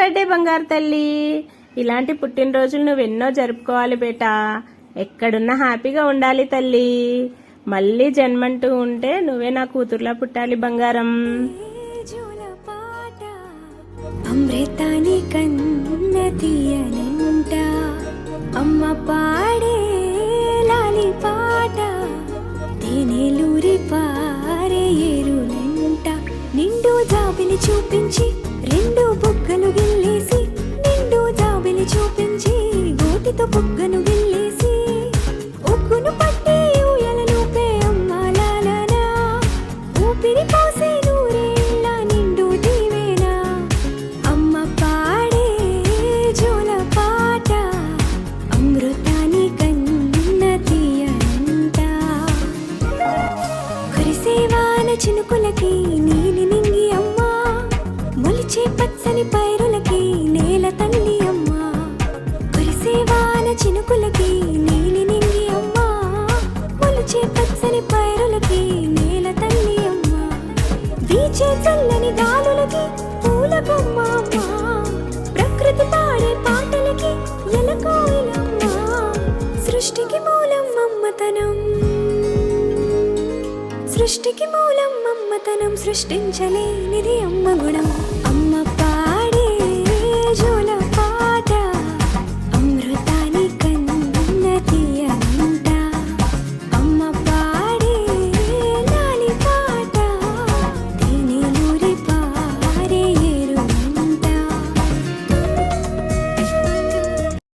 Birthday బంగారు తల్లి. ఇలాంటి పుట్టినరోజులు నువ్వెన్నో జరుపుకోవాలి బేటా. ఎక్కడున్నా హ్యాపీగా ఉండాలి తల్లి. మళ్ళీ జన్మంటూ ఉంటే నువ్వే నా కూతుర్లా పుట్టాలి బంగారం. అమృతాని కన్న తీయనంట అమ్మ పాడే లాలి పాట, తేనెలూరి పారే ఏరులంట. నిండు జాబిలి చూపించి రెండు బుగ్గలు గిల్లేసి, నిండు జాబిలి చూపించి గోటితో బుగ్గను గిల్లేసి, ఉగ్గును పట్టి ఊయలను పే అమ్మాలనా, ఊపిరి పోసే నూరేళ్ళ నిండు దీవేనా. అమ్మ పాడే జోల పాట అమృతాని కన్న తీయనంట. కురిసేవాన చినుకులకి నీలి నింగి అమ్మ, మొలిచే పచ్చని పైరులకి నేల తల్లి అమ్మ. కురిసేవాన చినుకులకి నీలి నింగి అమ్మ, మొలిచే పచ్చని పైరులకి నేల తల్లి అమ్మ. వీచే చల్లని గాలులకి పూల బొమ్మ అమ్మ, ప్రకృతి పాడే పాటలకి ఎలకోయిలమ్మ. సృష్టికి మూలం మమ్మతనం, సృష్టికి మూలం మమ్మతనం, సృష్టించలేనిది అమ్మ గుణం.